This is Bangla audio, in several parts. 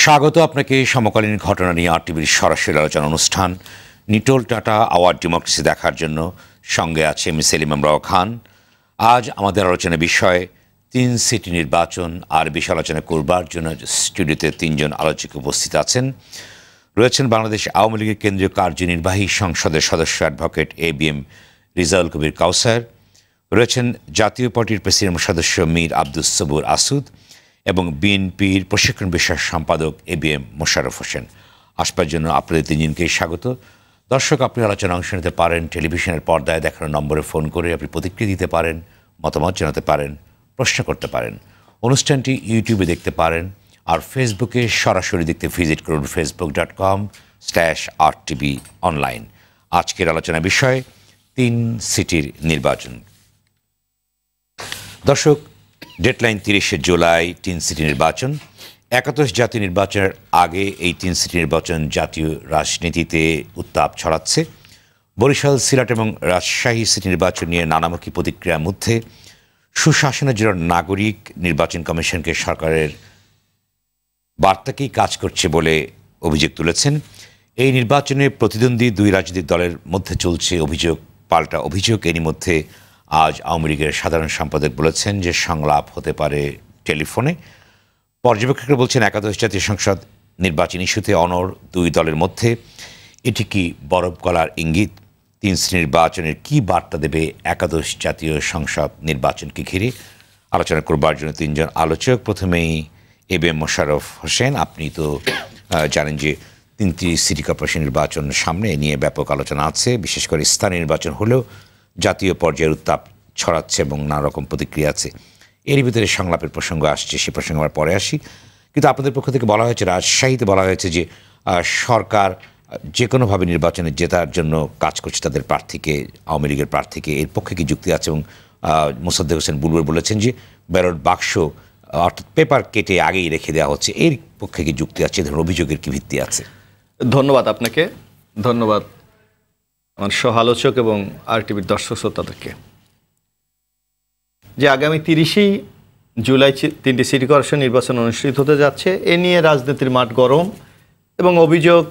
স্বাগত আপনাকে সমকালীন ঘটনা নিয়ে আরটিভির সরাসরি আলোচনা অনুষ্ঠান নিটোল টাটা আওয়ার্ড ডেমোক্রেসি দেখার জন্য সঙ্গে আছে আমি সেলিম আমরাও খান। আজ আমাদের আলোচনার বিষয় 3 সিটি নির্বাচন আর বিশাল আলোচনা করবার জন্য স্টুডিওতে 3 জন আলোচক উপস্থিত আছেন। রয়েছেন বাংলাদেশ আওয়ামী লীগের কেন্দ্রীয় কার্যনির্বাহী সংসদের সদস্য অ্যাডভোকেট এবিএম রিজাউল কবির কাউসার, রয়েছেন জাতীয় পার্টির প্রেসিডেন্ট সদস্য মীর আব্দুস সবুর আসুদ এবং বিএনপির প্রশিক্ষণ বিষয়ক সম্পাদক এবিএম মোশাররফ হোসেন। আসবার জন্য আপনাদের 3 জনকেই স্বাগত। দর্শক, আপনি আলোচনায় অংশ নিতে পারেন টেলিভিশনের পর্দায় দেখানো নম্বরে ফোন করে। আপনি প্রতিক্রিয়া দিতে পারেন, মতামত জানাতে পারেন, প্রশ্ন করতে পারেন। অনুষ্ঠানটি ইউটিউবে দেখতে পারেন আর ফেসবুকে সরাসরি দেখতে ভিজিট করুন facebook.com/rtv অনলাইন। আজকের আলোচনার বিষয় 3 সিটির নির্বাচন। দর্শক, ডেডলাইন 30শে জুলাই 3 সিটি নির্বাচন। 71 জাতীয় নির্বাচনের আগে এই 3 সিটি নির্বাচন জাতীয় রাজনীতিতে উত্তাপ ছড়াচ্ছে। বরিশাল, সিলেট এবং রাজশাহী সিটি নির্বাচন নিয়ে নানামুখী প্রতিক্রিয়ার মধ্যে সুশাসনের জন্য নাগরিক নির্বাচন কমিশনকে সরকারের বার্তাকেই কাজ করছে বলে অভিযোগ তুলেছেন। এই নির্বাচনে প্রতিদ্বন্দ্বী 2 রাজনৈতিক দলের মধ্যে চলছে অভিযোগ পাল্টা অভিযোগ। এরই মধ্যে আজ আওয়ামী লীগের সাধারণ সম্পাদক বলেছেন যে সংলাপ হতে পারে টেলিফোনে। পর্যবেক্ষকরা বলছেন 71 জাতীয় সংসদ নির্বাচন ইস্যুতে অনড় 2 দলের মধ্যে এটি কি বরফ গলার ইঙ্গিত? 3 সিটি নির্বাচনের কি বার্তা দেবে 71 জাতীয় সংসদ নির্বাচনকে ঘিরে? আলোচনা করবার জন্য 3 জন আলোচক। প্রথমেই এবিএম মোশাররফ হোসেন, আপনি তো জানেন যে 3টি সিটি কর্পোরেশন নির্বাচন সামনে নিয়ে ব্যাপক আলোচনা আছে। বিশেষ করে স্থানীয় নির্বাচন হলেও জাতীয় পর্যায়ের উত্তাপ ছড়াচ্ছে এবং নানা রকম প্রতিক্রিয়া আছে। এর ভিতরে সংলাপের প্রসঙ্গ আসছে, সে প্রসঙ্গে আমরা পরে আসি। কিন্তু আপনাদের পক্ষ থেকে বলা হয়েছে, রাজশাহীতে বলা হয়েছে যে সরকার যে কোনোভাবে নির্বাচনে জেতার জন্য কাজ করছে তাদের প্রার্থীকে, আওয়ামী লীগের প্রার্থীকে। এর পক্ষে কি যুক্তি আছে? এবং মোসাদ্দেক হোসেন বুলবুল বলেছেন যে ব্যালট বাক্স অর্থাৎ পেপার কেটে আগেই রেখে দেওয়া হচ্ছে। এর পক্ষে কি যুক্তি আছে? ধরুন অভিযোগের কি ভিত্তি আছে? ধন্যবাদ আপনাকে, ধন্যবাদ আমার সহ আলোচক এবং আরটিভির দর্শক শ্রোতাদেরকে। যে আগামী 30 জুলাই 3টি সিটি কর্পোরেশন নির্বাচন অনুষ্ঠিত হতে যাচ্ছে, এ নিয়ে রাজনীতির মাঠ গরম এবং অভিযোগ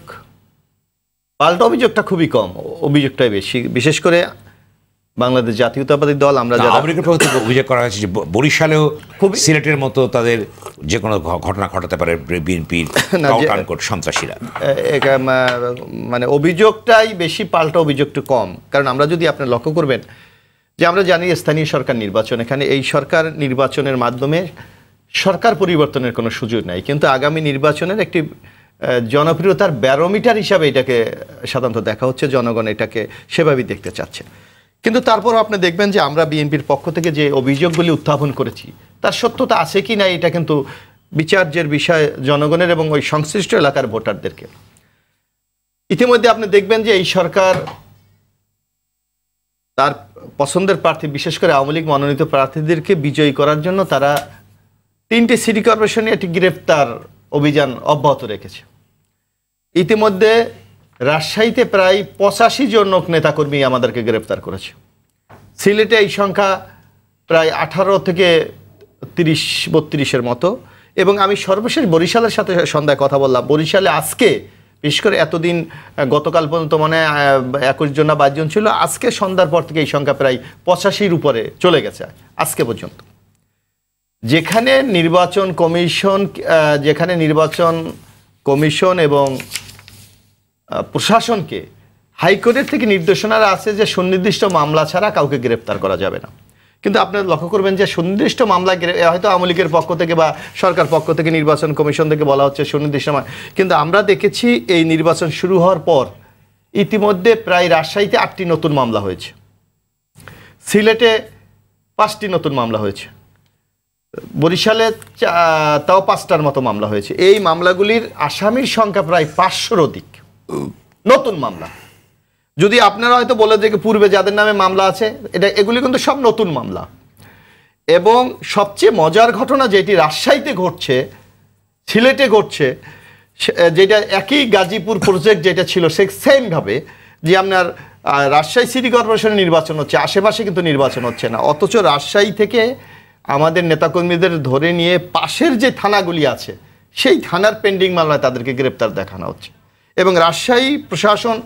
পাল্টা অভিযোগটা খুবই কম, অভিযোগটাই বেশি। বিশেষ করে বাংলাদেশ জাতীয়তাবাদী দল, আমরা যারা অভিযোগ করা হয়েছে যে বরিশালেও সিলেটের মতো তাদের যে কোনো ঘটনা ঘটাতে পারে বিএনপির সন্ত্রাসীরা। মানে অভিযোগটাই বেশি, পাল্টা অভিযোগটা কম। কারণ আমরা যদি আপনি লক্ষ্য করবেন যে আমরা জানি স্থানীয় সরকার নির্বাচন, এখানে এই সরকার নির্বাচনের মাধ্যমে সরকার পরিবর্তনের কোনো সুযোগ নাই। কিন্তু আগামী নির্বাচনের একটি জনপ্রিয়তার ব্যারোমিটার হিসাবে এটাকে সাধারণত দেখা হচ্ছে, জনগণ এটাকে সেভাবেই দেখতে চাচ্ছে। কিন্তু তারপরও আপনি দেখবেন যে আমরা বিএনপির পক্ষ থেকে যে অভিযোগগুলি উত্থাপন করেছি তার সত্যতা আছে কি না এটা কিন্তু বিচার্যের বিষয় জনগণের এবং ওই সংশ্লিষ্ট এলাকার ভোটারদেরকে। ইতিমধ্যে আপনি দেখবেন যে এই সরকার তার পছন্দের প্রার্থী, বিশেষ করে আওয়ামী লীগ মনোনীত প্রার্থীদেরকে বিজয়ী করার জন্য তারা 3টি সিটি কর্পোরেশনে একটি গ্রেফতার অভিযান অব্যাহত রেখেছে। ইতিমধ্যে রাজশাহীতে প্রায় 85 জন নেতাকর্মী আমাদেরকে গ্রেফতার করেছে। সিলেটে এই সংখ্যা প্রায় 18 থেকে 30-32-এর মতো। এবং আমি সর্বশেষ বরিশালের সাথে সন্ধ্যায় কথা বললাম। বরিশালে আজকে, বিশেষ করে এতদিন গতকাল পর্যন্ত মানে 21 জন না 22 জন ছিল, আজকে সন্ধ্যার পর থেকে এই সংখ্যা প্রায় 85-র উপরে চলে গেছে আজকে পর্যন্ত। যেখানে নির্বাচন কমিশন এবং প্রশাসনকে হাইকোর্টের থেকে নির্দেশনারা আছে যে সুনির্দিষ্ট মামলা ছাড়া কাউকে গ্রেপ্তার করা যাবে না। কিন্তু আপনারা লক্ষ্য করবেন যে সুনির্দিষ্ট মামলা হয়তো আওয়ামী লীগের পক্ষ থেকে বা সরকার পক্ষ থেকে নির্বাচন কমিশন থেকে বলা হচ্ছে সুনির্দিষ্ট, কিন্তু আমরা দেখেছি এই নির্বাচন শুরু হওয়ার পর ইতিমধ্যে প্রায় রাজশাহীতে 8টি নতুন মামলা হয়েছে, সিলেটে 5টি নতুন মামলা হয়েছে, বরিশালে তাও 5টার মতো মামলা হয়েছে। এই মামলাগুলির আসামির সংখ্যা প্রায় 500-র অধিক নতুন মামলা। যদি আপনারা হয়তো বলে যে পূর্বে যাদের নামে মামলা আছে, এগুলি কিন্তু সব নতুন মামলা। এবং সবচেয়ে মজার ঘটনা যেটি রাজশাহীতে ঘটছে, সিলেটে ঘটছে, যেটা একই গাজীপুর প্রজেক্ট যেটা ছিল সেমভাবে, যে আপনার রাজশাহী সিটি কর্পোরেশনের নির্বাচন হচ্ছে, আশেপাশে কিন্তু নির্বাচন হচ্ছে না। অথচ রাজশাহী থেকে আমাদের নেতাকর্মীদের ধরে নিয়ে পাশের যে থানাগুলি আছে সেই থানার পেন্ডিং মামলায় তাদেরকে গ্রেপ্তার দেখানো হচ্ছে। এবং রাজশাহী প্রশাসন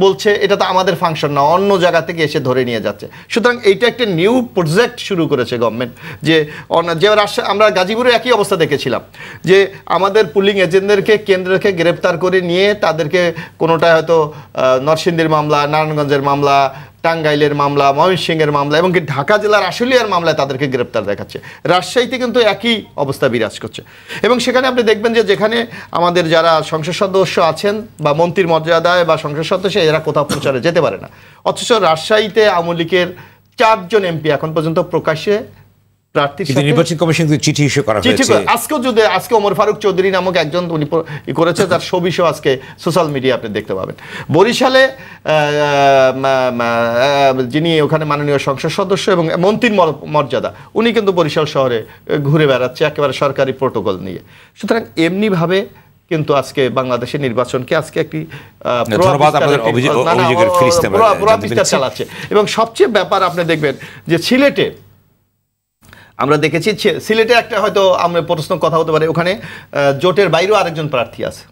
বলছে এটা তো আমাদের ফাংশন না, অন্য জায়গা থেকে এসে ধরে নিয়ে যাচ্ছে। সুতরাং এইটা একটা নিউ প্রজেক্ট শুরু করেছে গভর্নমেন্ট, যে রাজশাহী, আমরা গাজীপুরে একই অবস্থা দেখেছিলাম যে আমাদের পুলিং এজেন্টদেরকে কেন্দ্রকে গ্রেপ্তার করে নিয়ে তাদেরকে কোনোটা হয়তো নরসিংদীর মামলা, নারায়ণগঞ্জের মামলা, টাঙ্গাইলের মামলা, ময়মনসিংহের মামলা এবং কি ঢাকা জেলার আশুলিয়ার মামলায় তাদেরকে গ্রেপ্তার দেখাচ্ছে। রাজশাহীতে কিন্তু একই অবস্থা বিরাজ করছে। এবং সেখানে আপনি দেখবেন যে যেখানে আমাদের যারা সংসদ সদস্য আছেন বা মন্ত্রীর মর্যাদায় বা সংসদ সদস্য, এরা কোথাও প্রচারে যেতে পারে না। অথচ রাজশাহীতে আওয়ামী লীগের 4 জন এমপি এখন পর্যন্ত প্রকাশ্যে নির্বাচন কমিশন চিঠি ইস্যু করা হয়েছে। আজকে ওমর ফারুক চৌধুরী নামক একজন উনি করেছে, তার ছবি সহ আজকে সোশ্যাল মিডিয়া আপনি দেখতে পাবেন। বরিশালে যিনি ওখানে মাননীয় সংসদ সদস্য এবং মন্ত্রীর মর্যাদা, উনি কিন্তু বরিশাল শহরে ঘুরে বেড়াচ্ছে একেবারে সরকারি প্রোটোকল নিয়ে। সুতরাং এমনিভাবে কিন্তু আজকে বাংলাদেশের নির্বাচনকে আজকে একটি চালাচ্ছে। এবং সবচেয়ে ব্যাপার আপনি দেখবেন যে সিলেটে আমরা দেখেছি, সিলেটে একটা হয়তো আমরা প্রশ্ন কথা হতে পারে, ওখানে জোটের বাইরেও আরেকজন প্রার্থী আছে,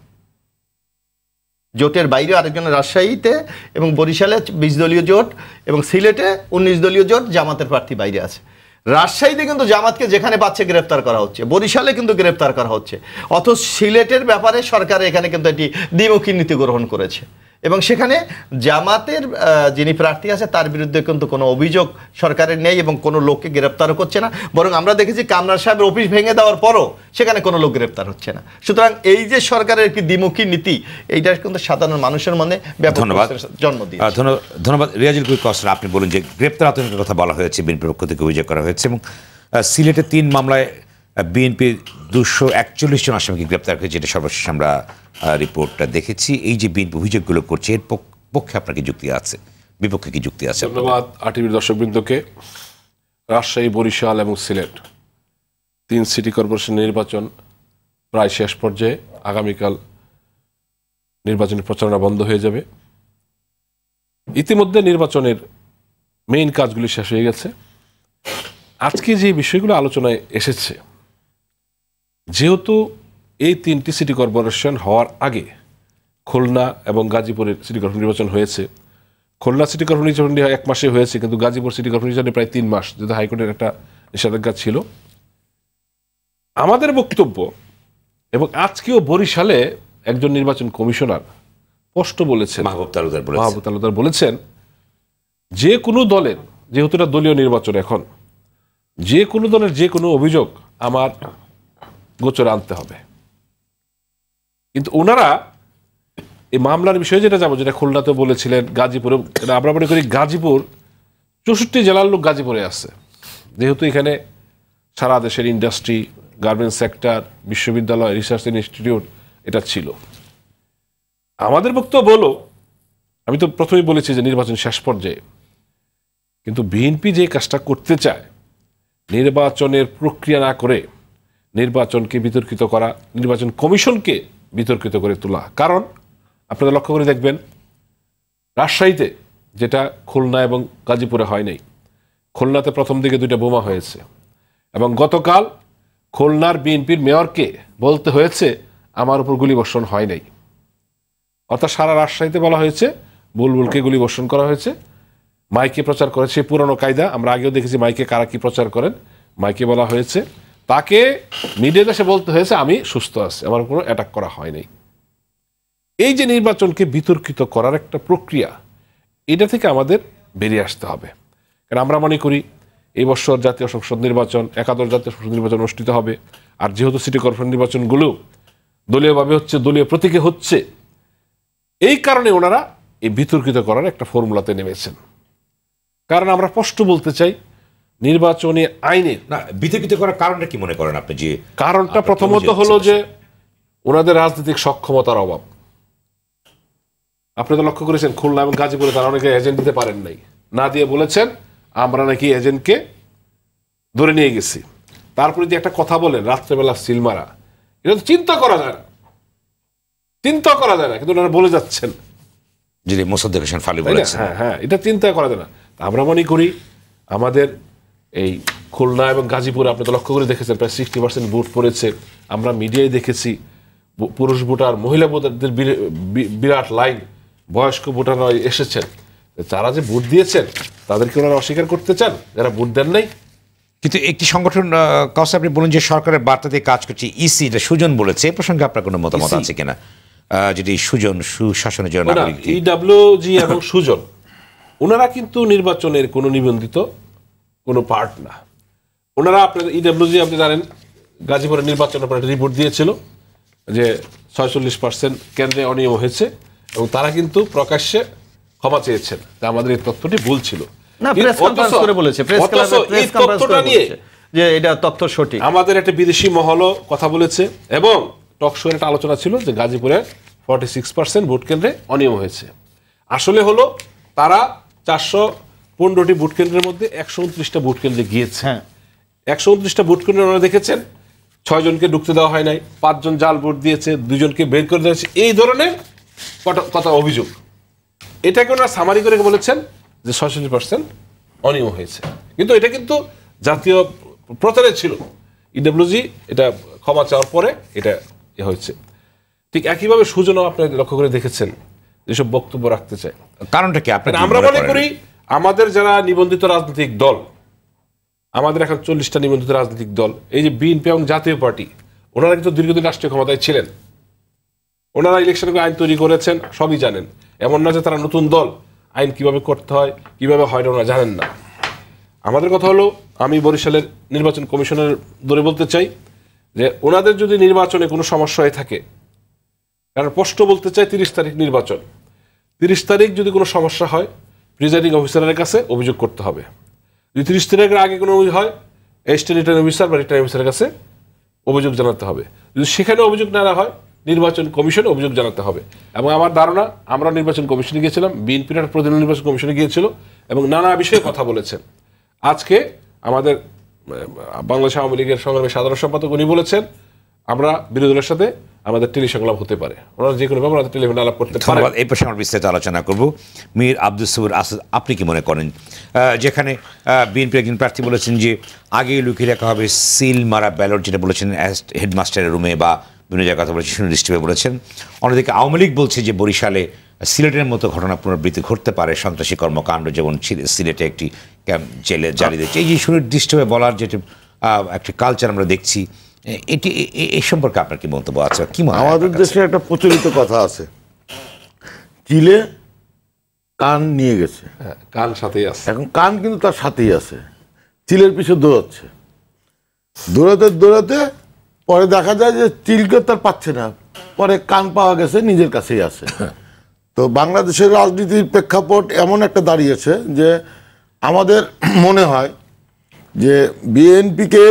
জোটের বাইরেও আরেকজন, রাজশাহীতে এবং বরিশালে 20 দলীয় জোট এবং সিলেটে 19 দলীয় জোট, জামাতের প্রার্থী বাইরে আছে। রাজশাহীতে কিন্তু জামাতকে যেখানে পাচ্ছে গ্রেপ্তার করা হচ্ছে, বরিশালে কিন্তু গ্রেপ্তার করা হচ্ছে। অথচ সিলেটের ব্যাপারে সরকার এখানে কিন্তু একটি দ্বিমুখী নীতি গ্রহণ করেছে এবং সেখানে জামাতের যিনি প্রার্থী আছে তার বিরুদ্ধে কিন্তু কোনো অভিযোগ সরকারের নেই এবং কোনো লোককে গ্রেপ্তারও করছে না। বরং আমরা দেখেছি কামরান সাহেবের অফিস ভেঙে দেওয়ার পরও সেখানে কোনো লোক গ্রেপ্তার হচ্ছে না। সুতরাং এই যে সরকারের একটি দ্বিমুখী নীতি, এইটা কিন্তু সাধারণ মানুষের মনে ব্যাপক জন্ম দিয়েছে। ধন্যবাদ রিয়াজুল করিম। আপনি বলুন যে গ্রেপ্তার আতঙ্কের কথা বলা হয়েছে, বিএনপির পক্ষ থেকে অভিযোগ করা হয়েছে এবং সিলেটে 3 মামলায় বিএনপির 241 জন আসামিকে গ্রেপ্তার করেছে, যেটা সর্বশেষ আমরা রিপোর্টটা দেখেছি। এই যে বিএনপি অভিযোগগুলো করছে, এর পক্ষে আপনার কি যুক্তি আছে, বিপক্ষে কি যুক্তি আছে? ধন্যবাদ আরটিভির দর্শকবৃন্দকে। রাজশাহী, বরিশাল এবং সিলেট 3 সিটি কর্পোরেশন নির্বাচন প্রায় শেষ পর্যায়ে। আগামীকাল নির্বাচনের প্রচারণা বন্ধ হয়ে যাবে। ইতিমধ্যে নির্বাচনের মেইন কাজগুলি শেষ হয়ে গেছে। আজকে যে বিষয়গুলো আলোচনায় এসেছে, যেহেতু এই 3টি সিটি কর্পোরেশন হওয়ার আগে খুলনা এবং গাজীপুরের সিটি কর্পোরেশন নির্বাচন হয়েছে। খুলনা সিটি কর্পোরেশন নির্বাচন 1 মাসে হয়েছে, কিন্তু গাজীপুর সিটি কর্পোরেশনে প্রায় 3 মাস, যেহেতু হাইকোর্টের একটা নিষেধাজ্ঞা ছিল। আমাদের বক্তব্য, এবং আজকেও বরিশালে একজন নির্বাচন কমিশনার স্পষ্ট বলেছেন, মাহবুব তালুকদার বলেছেন, যে কোনো দলের, যেহেতু এটা দলীয় নির্বাচন, এখন যে কোনো দলের যে কোনো অভিযোগ আমার গোচরে আনতে হবে। কিন্তু ওনারা এই মামলার বিষয়ে যেটা যাবো, যেটা খুলনাতে বলেছিলেন, গাজীপুরে, আমরা মনে করি গাজীপুর 64 জেলার লোক গাজীপুরে আছে, যেহেতু এখানে সারা দেশের ইন্ডাস্ট্রি, গার্মেন্টস সেক্টর, বিশ্ববিদ্যালয়, রিসার্চ ইনস্টিটিউট এটা ছিল। আমাদের বক্তব্য হলো, আমি তো প্রথমেই বলেছি যে নির্বাচন শেষ পর্যায়ে, কিন্তু বিএনপি যে কাজটা করতে চায়, নির্বাচনের প্রক্রিয়া না করে নির্বাচনকে বিতর্কিত করা, নির্বাচন কমিশনকে বিতর্কিত করে তোলা। কারণ আপনারা লক্ষ্য করে দেখবেন, রাজশাহীতে, যেটা খুলনা এবং গাজীপুরে হয় নাই, খুলনাতে প্রথম দিকে 2টা বোমা হয়েছে এবং গতকাল খুলনার বিএনপির মেয়রকে বলতে হয়েছে আমার উপর গুলিবর্ষণ হয় নাই। অর্থাৎ সারা রাজশাহীতে বলা হয়েছে বুলবুলকে গুলিবর্ষণ করা হয়েছে। মাইকে প্রচার করেছে পুরনো কায়দা, আমরা আগেও দেখেছি মাইকে কারা কি প্রচার করেন। মাইকে বলা হয়েছে, তাকে মিডিয়াতে এসে বলতে হয়েছে আমি সুস্থ আছি, আমার কোনো অ্যাটাক করা হয় নাই। এই যে নির্বাচনকে বিতর্কিত করার একটা প্রক্রিয়া, এটা থেকে আমাদের বেরিয়ে আসতে হবে। কারণ আমরা মনে করি এই বছর জাতীয় সংসদ নির্বাচন, একাদশ জাতীয় সংসদ নির্বাচন অনুষ্ঠিত হবে। আর যেহেতু সিটি কর্পোরেশন নির্বাচনগুলো দলীয়ভাবে হচ্ছে, দলীয় প্রতীকে হচ্ছে, এই কারণে ওনারা এই বিতর্কিত করার একটা ফর্মুলাতে নেমেছেন। কারণ আমরা স্পষ্ট বলতে চাই, নির্বাচনী আইনের বিতর্কিত করার কারণটা কি মনে করেন আপনি? যে কারণটা প্রথমত হলো যে ওনাদের রাজনৈতিক সক্ষমতার অভাব। আপনি তো লক্ষ্য করেছেন, খুলনা এবং গাজীপুরে তারা অনেকে এজেন্ট দিতে পারেন নাই, না দিয়ে বলেছেন আমরা নাকি এজেন্টকে ধরে নিয়ে গেছি। তারপরে যে একটা কথা বলেন রাত্রেবেলা সিল মারা, এটা তো চিন্তা করা যায় না, কিন্তু ওনারা বলে যাচ্ছেন। মোসাদ্দেক হোসেন ফালি বলেছেন, হ্যাঁ, এটা চিন্তা করা যায় না। আমরা মনে করি আমাদের এই খুলনা এবং গাজীপুরে আপনি তো লক্ষ্য করে দেখেছেন প্রায় 60% ভোট পড়েছে। আমরা মিডিয়ায় দেখেছি পুরুষ ভোটার, মহিলা ভোটারদের বিরাট লাইন, বয়স্ক ভোটাররা এসেছেন। তারা যে ভোট দিয়েছেন তাদেরকে ওনারা অস্বীকার করতে চান যারা ভোট দেন নাই? কিন্তু একটি সংগঠন কাউসার আপনি বলুন যে সরকারের বার্তা দিয়ে কাজ করছে, ইসি, এটা সুজন বলেছে, এ প্রসঙ্গে আপনার কোনো মতামত আছে কিনা? যদি সুজন সুশাসনের জন্য ইডব্লিউজি এবং সুজন ওনারা কিন্তু নির্বাচনের কোনো নিবন্ধিত কোনো পার্ট না। ওনারা আপনার ইডব্লিউজি আপনি জানেন গাজীপুরের নির্বাচনের পর একটা রিপোর্ট দিয়েছিল যে 46% কেন্দ্রে অনিয়ম হয়েছে এবং তারা কিন্তু প্রকাশ্যে ক্ষমা চেয়েছেন যে আমাদের এই তথ্যটি ভুল ছিল। না, প্রেস কনফারেন্স করে বলেছে, প্রেস ক্লাবে প্রেস কনফারেন্স করে বলেছে যে এটা তথ্য সঠিক। আমাদের একটা বিদেশি মহলও কথা বলেছে এবং টক শোয়ের একটা আলোচনা ছিল যে গাজীপুরে 46% ভোট কেন্দ্রে অনিয়ম হয়েছে। আসলে হলো তারা 415টি ভোট কেন্দ্রের মধ্যে 129টা ভোট কেন্দ্রে গিয়েছে। 129টা ভোট কেন্দ্রে ওনারা দেখেছেন 6 জনকে ঢুকতে দেওয়া হয় নাই, 5 জন জাল ভোট দিয়েছে, 2 জনকে বের করে দেওয়া হয়েছে, এই ধরনের কথা অভিযোগ। এটাকে ওনারা সামারি করে বলেছেন যে 46% অনিয়ম হয়েছে। কিন্তু এটা কিন্তু জাতীয় প্রচারে ছিল। ইডব্লিউজি এটা ক্ষমা চাওয়ার পরে এটা হয়েছে। ঠিক একইভাবে সুজনও আপনি লক্ষ্য করে দেখেছেন যেসব বক্তব্য রাখতে চায়। কারণটা কি? আমরা মনে করি আমাদের যারা নিবন্ধিত রাজনৈতিক দল, আমাদের এখন 40টা নিবন্ধিত রাজনৈতিক দল, এই যে বিএনপি এবং জাতীয় পার্টি, ওনারা কিন্তু দীর্ঘদিন রাষ্ট্রীয় ক্ষমতায় ছিলেন। ওনারা ইলেকশন করে আইন তৈরি করেছেন, সবই জানেন। এমন না যে তারা নতুন দল, আইন কিভাবে করতে হয় কিভাবে হয় না ওনারা জানেন না। আমাদের কথা হলো, আমি বরিশালের নির্বাচন কমিশনের ধরে বলতে চাই যে ওনাদের যদি নির্বাচনে কোনো সমস্যা হয়ে থাকে, কারণ স্পষ্ট বলতে চাই 30 তারিখ নির্বাচন, 30 তারিখ যদি কোনো সমস্যা হয় প্রিজাইডিং অফিসারের কাছে অভিযোগ করতে হবে। যদি 30 তারিখের আগে কোনো অভিযোগ হয় অ্যাসিস্ট্যান্ট রিটার্নিং অফিসার বা রিটার্নিং অফিসারের কাছে অভিযোগ জানাতে হবে। যদি সেখানে অভিযোগ না হয় নির্বাচন কমিশনে অভিযোগ জানাতে হবে। এবং আমার ধারণা আমরা নির্বাচন কমিশনে গিয়েছিলাম, বিএনপির একটা প্রতিনিধি নির্বাচন কমিশনে গিয়েছিল এবং নানা বিষয়ে কথা বলেছেন। আজকে আমাদের বাংলাদেশ আওয়ামী লীগের সংগ্রামী সাধারণ সম্পাদক উনি বলেছেন আমরা বিরোধী দলের সাথে আমাদের টেলিসংলাপ হতে পারে, ওনারা যে কোনো ব্যাপারে টেলিফোনে আলাপ করতে পারে। এই প্রশ্নে আমরা বিস্তারিত আলোচনা করব। মীর আব্দুস সবুর আসাদ, আপনি কি মনে করেন যেখানে বিএনপি একজন প্রার্থী বলেছেন যে আগে লুকিয়ে রাখা হবে সিল মারা ব্যালট, যেটা বলেছেন হেডমাস্টারের রুমে বা বিভিন্ন জায়গায় কথা বলেছেন, সুনির্দিষ্টভাবে বলেছেন। অন্যদিকে আওয়ামী লীগ বলছে যে বরিশালে সিলেটের মতো ঘটনা পুনরাবৃত্তি ঘটতে পারে, সন্ত্রাসী কর্মকাণ্ড যেমন সিলেটে একটি ক্যাম্প জেলে জ্বালিয়ে দিচ্ছে, এই যে সুনির্দিষ্টভাবে বলার যেটা একটি কালচার আমরা দেখছি, এটি এই সম্পর্কে আপনার কি মন্তব্য আছে? কি আমাদের দেশে একটা প্রচলিত কথা আছে, চিলে কান নিয়ে গেছে, কান সাথেই আছে, এখন কান কিন্তু তার সাথেই আছে, চিলের পিছু দৌড়াচ্ছে, দৌড়াতে দৌড়াতে পরে দেখা যায় যে চিলকে তার পাচ্ছে না, পরে কান পাওয়া গেছে, নিজের কাছেই আছে। তো বাংলাদেশের রাজনীতির প্রেক্ষাপট এমন একটা দাঁড়িয়েছে যে আমাদের মনে হয় যে বিএনপিকে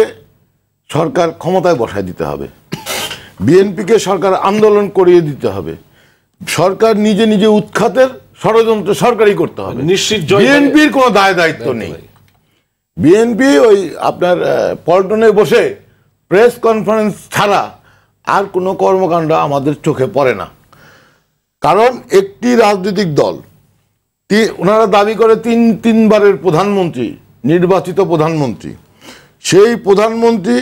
সরকার ক্ষমতায় বসায় দিতে হবে, বিএনপিকে সরকার আন্দোলন করিয়ে দিতে হবে, সরকার নিজে নিজে উৎখাতের ষড়যন্ত্র সরকারই করতে হবে, নিশ্চিত বিএনপির কোনো দায়িত্ব নেই। বিএনপি ওই আপনার পল্টনে বসে প্রেস কনফারেন্স ছাড়া আর কোনো কর্মকাণ্ড আমাদের চোখে পড়ে না। কারণ একটি রাজনৈতিক দল, ওনারা দাবি করে তিনবারের প্রধানমন্ত্রী, নির্বাচিত প্রধানমন্ত্রী, সেই প্রধানমন্ত্রী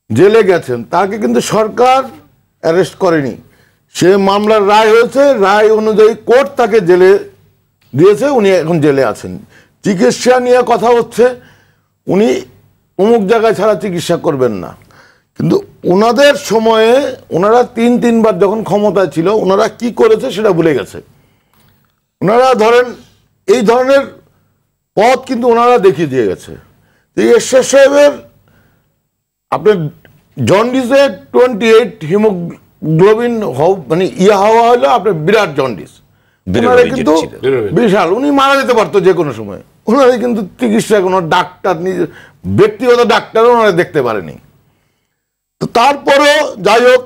জেলে গেছেন, তাকে কিন্তু সরকার অ্যারেস্ট করেনি, সে মামলার রায় হয়েছে, রায় অনুযায়ী কোর্ট তাকে জেলে দিয়েছে, উনি এখন জেলে আছেন, চিকিৎসা নিয়ে কথা হচ্ছে, উনি অমুক জায়গায় ছাড়া চিকিৎসা করবেন না। কিন্তু ওনাদের সময়ে ওনারা তিনবার যখন ক্ষমতায় ছিল ওনারা কি করেছে সেটা ভুলে গেছে। ওনারা ধরেন এই ধরনের পথ কিন্তু ওনারা দেখিয়ে দিয়ে গেছে। এরশাদ সাহেবের আপনার জন্ডিসে 28 হিমোগ্লোবিন মানে হওয়া হলো আপনার বিরাট জন্ডিস, ওনারা কিন্তু বিশাল, উনি মারা যেতে পারতো যে কোনো সময়, ওনারা কিন্তু চিকিৎসা কোনো ডাক্তার, নিজের ব্যক্তিগত ডাক্তারও ওনারা দেখতে পারেনি। তো তারপরেও যাই হোক,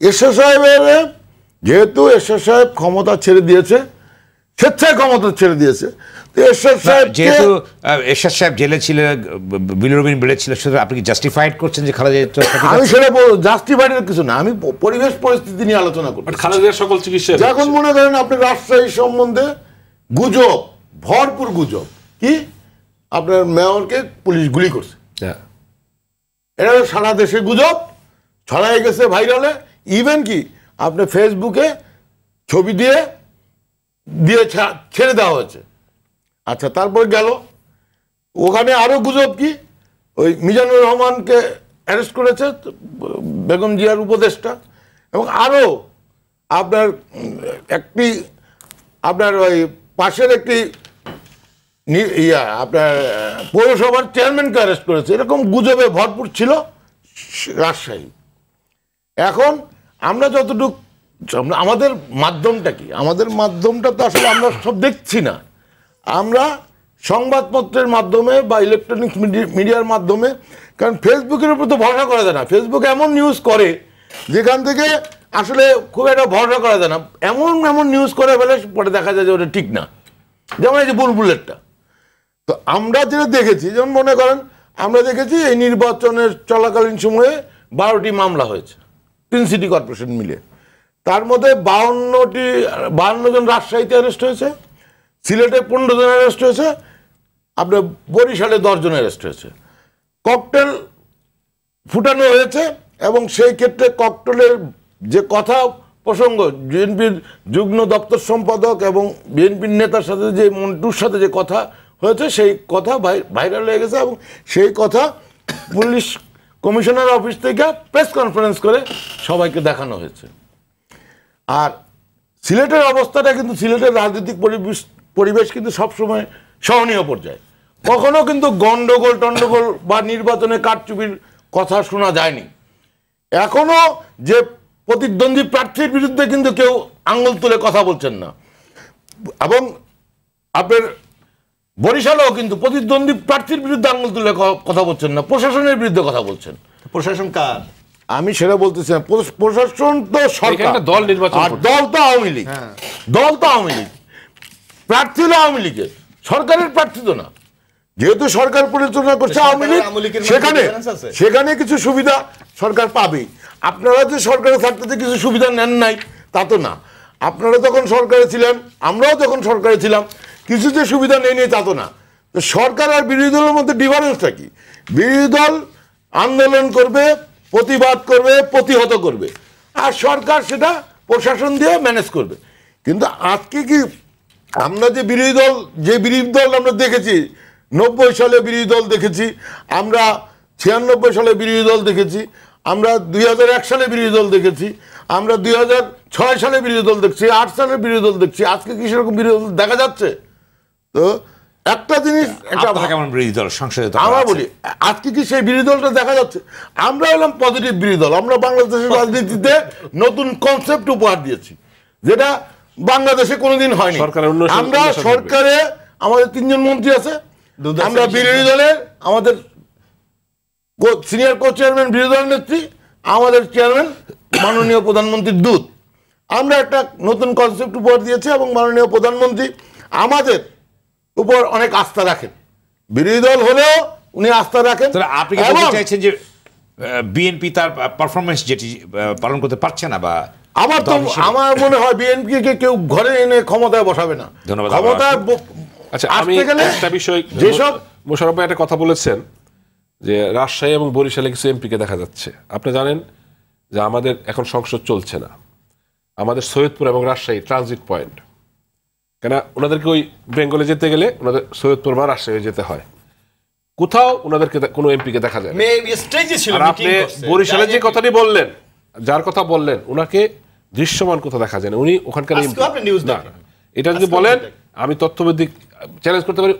এরশাদ সাহেবের যেহেতু এরশাদ সাহেব ক্ষমতা ছেড়ে দিয়েছে, স্বেচ্ছায় ক্ষমতা ছেড়ে দিয়েছে, এরশাদ সাহেব যেহেতু এরশাদ সাহেব জেলে ছিল, বিলিরুবিন বেড়েছিল, সুতরাং আপনি কি জাস্টিফাইড করছেন যে খালেদা জিয়া? আমি সেটা জাস্টিফাইডের কিছু না, আমি পরিবেশ পরিস্থিতি নিয়ে আলোচনা করছি। খালেদা জিয়ার সকল চিকিৎসা, এখন মনে করেন আপনি রাজশাহী সম্বন্ধে গুজব, ভরপুর গুজব, কি আপনার মেয়রকে পুলিশ গুলি করছে, এটা সারা দেশে গুজব ছড়াই গেছে ভাইরালে। ইভেন কি আপনি ফেসবুকে ছবি দিয়ে ছেড়ে দেওয়া হয়েছে। আচ্ছা, তারপর গেল ওখানে আরো গুজব কি, ওই মিজানুর রহমানকে অ্যারেস্ট করেছে বেগম জিয়ার উপদেষ্টা, এবং আরো আপনার আপনার ওই পাশের একটি আপনার পৌরসভার চেয়ারম্যানকে অ্যারেস্ট করেছে। এরকম গুজবে ভরপুর ছিল রাজশাহী। এখন আমরা যতটুকু, আমাদের মাধ্যমটা কি, আমাদের মাধ্যমটা তো আসলে আমরা সব দেখছি না। আমরা সংবাদপত্রের মাধ্যমে বা ইলেকট্রনিক্স মিডিয়ার মাধ্যমে, কারণ ফেসবুকের উপর তো ভরসা করা যায় না। ফেসবুক এমন নিউজ করে যেখান থেকে আসলে খুব একটা ভরসা করা যায় না, এমন এমন নিউজ করে ফেলে পরে দেখা যায় যে ওটা ঠিক না। যেমন এই যে বুলবুলেরটা, তো আমরা যেটা দেখেছি, যেমন মনে করেন আমরা দেখেছি এই নির্বাচনের চলাকালীন সময়ে 12টি মামলা হয়েছে 3 সিটি কর্পোরেশন মিলে। তার মধ্যে 52 জন রাজশাহীতে অ্যারেস্ট হয়েছে, সিলেটে 15 জন অ্যারেস্ট হয়েছে, আপনার বরিশালে 10 জন অ্যারেস্ট হয়েছে। ককটেল ফুটানো হয়েছে, এবং সেই ক্ষেত্রে ককটেলের যে কথা প্রসঙ্গ, বিএনপির যুগ্ম দপ্তর সম্পাদক এবং বিএনপির নেতার সাথে যে মন্টুর সাথে যে কথা হয়েছে, সেই কথা ভাইরাল হয়ে গেছে, এবং সেই কথা পুলিশ কমিশনার অফিস থেকে প্রেস কনফারেন্স করে সবাইকে দেখানো হয়েছে। আর সিলেটের অবস্থাটা কিন্তু, সিলেটের রাজনৈতিক পরিবেশ কিন্তু সবসময় সহনীয় পর্যায়ে, কখনো কিন্তু গন্ডগোল টন্ডগোল বা নির্বাচনে কারচুপির কথা শোনা যায়নি। এখনো যে প্রতিদ্বন্দ্বী প্রার্থীর বিরুদ্ধে কিন্তু কেউ আঙুল তুলে কথা বলছেন না, এবং আপনার বরিশালেও কিন্তু প্রতিদ্বন্দ্বী প্রার্থীর বিরুদ্ধে আঙুল তুলে কথা বলছেন না, প্রশাসনের বিরুদ্ধে কথা বলছেন। প্রশাসন কার? আমি সেটা বলতেছি না, প্রশাসন তো সরকার, দল নির্বাচন, আর দল তো আওয়ামী লীগ, দল তো আওয়ামী লীগ, প্রার্থী হলো আওয়ামী লীগের, সরকারের প্রার্থী তো না। যেহেতু সরকার পরিচালনা করছে আওয়ামী লীগ, সেখানে কিছু সুবিধা সরকার পাবেই। আপনারা যে সরকারে থাকতে কিছু সুবিধা নেন নাই তা তো না। আপনারা যখন সরকারে ছিলেন, আমরাও যখন সরকারে ছিলাম, কিছু যে সুবিধা নেই তা তো না। তো সরকার আর বিরোধী দলের মধ্যে ডিফারেন্সটা কি? বিরোধী দল আন্দোলন করবে, প্রতিবাদ করবে, প্রতিহত করবে, আর সরকার সেটা প্রশাসন দিয়ে ম্যানেজ করবে। কিন্তু আজকে কি আমরা যে বিরোধী দল আমরা দেখেছি, 90 সালে বিরোধী দল দেখেছি, আমরা 96 সালে বিরোধী দল দেখেছি, আমরা 2001 সালে বিরোধী দল দেখেছি, আমরা 2006 সালে বিরোধী দল দেখছি, 8 সালে বিরোধী দল দেখছি। আজকে কি সেরকম বিরোধী দল দেখা যাচ্ছে? তো একটা জিনিস, আমরা বলি আজকে কি সেই বিরোধী দলটা দেখা যাচ্ছে? আমরা হলাম পজিটিভ বিরোধী দল। আমরা বাংলাদেশের রাজনীতিতে নতুন কনসেপ্ট উপহার দিয়েছি, যেটা বাংলাদেশে কোনোদিন হয়নি। আমরা সরকারে আমাদের 3 জন মন্ত্রী আছে, আমরা বিরোধী দলের, আমাদের সিনিয়র কো চেয়ারম্যান বিরোধী দলের নেত্রী, আমাদের চেয়ারম্যান মাননীয় প্রধানমন্ত্রীর দূত। আমরা একটা নতুন কনসেপ্ট উপহার দিয়েছি, এবং মাননীয় প্রধানমন্ত্রী আমাদের উপর অনেক আস্থা রাখেন। বিরোধী দল হলেও উনি আস্থা রাখেন। আপনি কি বলতে চাইছেন যে বিএনপি তার পারফরমেন্স যেটি পালন করতে পারছে না? বা আমার মনে হয় বিএনপি কে কেউ ঘরে এনে ক্ষমতায় বসাবে না। ক্ষমতায় আচ্ছা, আমি একটা বিষয়, যেসব মোশাররফ ভাই একটা কথা বলেছেন যে রাজশাহী এবং বরিশালে কিছু এমপিকে দেখা যাচ্ছে। আপনি জানেন যে আমাদের এখন সংসদ চলছে না, আমাদের সৈয়দপুর এবং রাজশাহী ট্রানজিট পয়েন্ট। কেন ওনাদেরকে ওই বেঙ্গলে যেতে গেলে ওনাদের সৈয়দপুর বা রাজশাহী যেতে হয়, কোথাও ওনাদেরকে কোনো এমপিকে দেখা যায় না। আর আপনি বরিশালে যে কথাটি বললেন, যার কথা বললেন, ওনাকে দৃশ্যমান কোথাও দেখা যায় না। উনি ওখানকার না, এটা যদি বলেন আমি তথ্যভিত্তিক চ্যালেঞ্জ করতে পারি,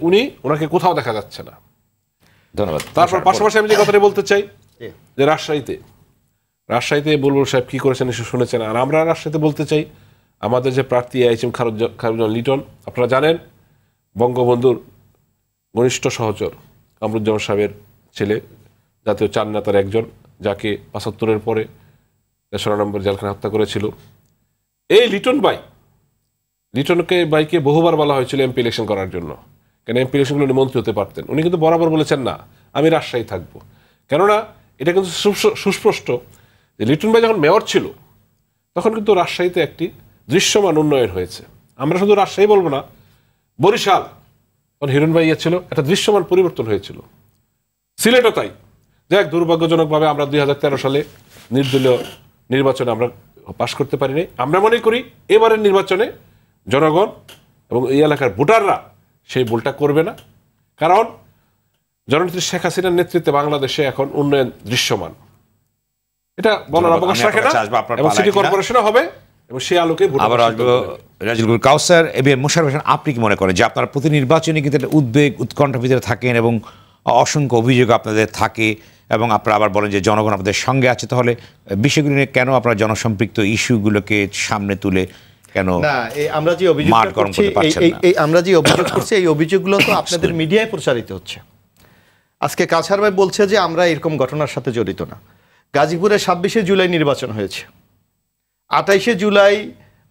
ওনাকে কোথাও দেখা যাচ্ছে না। ধন্যবাদ। তারপর পাশাপাশি আমি যে কথাটি বলতে চাই যে রাজশাহীতে বুলবুল সাহেব কি করেছেন নিশ্চয় শুনেছেন। আর আমরা রাজশাহীতে বলতে চাই, আমাদের যে প্রার্থী এইচএম খায়রুজ্জামান লিটন, আপনারা জানেন বঙ্গবন্ধুর ঘনিষ্ঠ সহচর কামরুজ্জামান সাহেবের ছেলে, জাতীয় 4 নেতার একজন, যাকে 75-এর পরে 3রা নম্বর জেলখানায় হত্যা করেছিল। এই লিটনকে বাইকে বহুবার বলা হয়েছিল এমপি ইলেকশন করার জন্য, কেন এমপি ইলেকশনগুলো উনি মন্ত্রী হতে পারতেন। উনি কিন্তু বরাবর বলেছেন না, আমি রাজশাহী থাকবো। কেননা এটা কিন্তু সুস্পষ্ট যে লিটন ভাই যখন মেয়র ছিল তখন কিন্তু রাজশাহীতে একটি দৃশ্যমান উন্নয়ন হয়েছে। আমরা শুধু রাজশাহী বলবো না, বরিশাল তখন হিরণ ভাই ছিল, একটা দৃশ্যমান পরিবর্তন হয়েছিল। সিলেটও তাই। দেখ, দুর্ভাগ্যজনকভাবে আমরা 2013 সালে নির্দলীয় নির্বাচনে আমরা পাশ করতে পারিনি। আমরা মনে করি এবারের নির্বাচনে জনগণ এবং এই এলাকার ভোটাররা সেই ভুলটা করবে না, কারণ জননেত্রী শেখ হাসিনার নেতৃত্বে বাংলাদেশে এখন উন্নয়ন দৃশ্যমান, এটা বলার অবকাশ রাখে না, এবং সিটি কর্পোরেশনও হবে, এবং সেই আলোকে আবার আসবো রাজিকুল কাউসার। মোশাররফ হোসেন, আপনি কি মনে করেন যে আপনারা প্রতি নির্বাচনে কিন্তু একটা উদ্বেগ উৎকণ্ঠার ভিতরে থাকেন এবং অসংখ্য অভিযোগ আপনাদের থাকে, এবং আপনারা আবার বলেন যে জনগণ আপনাদের সঙ্গে আছে, তাহলে বিষয়গুলো নিয়ে কেন আপনারা জনসম্পৃক্ত ইস্যুগুলোকে সামনে তুলে কেন না আমরা যে অভিযোগ করছি এই অভিযোগগুলো তো আপনাদের মিডিয়ায় প্রচারিত হচ্ছে। আজকে কাছার ভাই বলছে যে আমরা এরকম ঘটনার সাথে জড়িত না। গাজীপুরে 26শে জুলাই নির্বাচন হয়েছে, 28শে জুলাই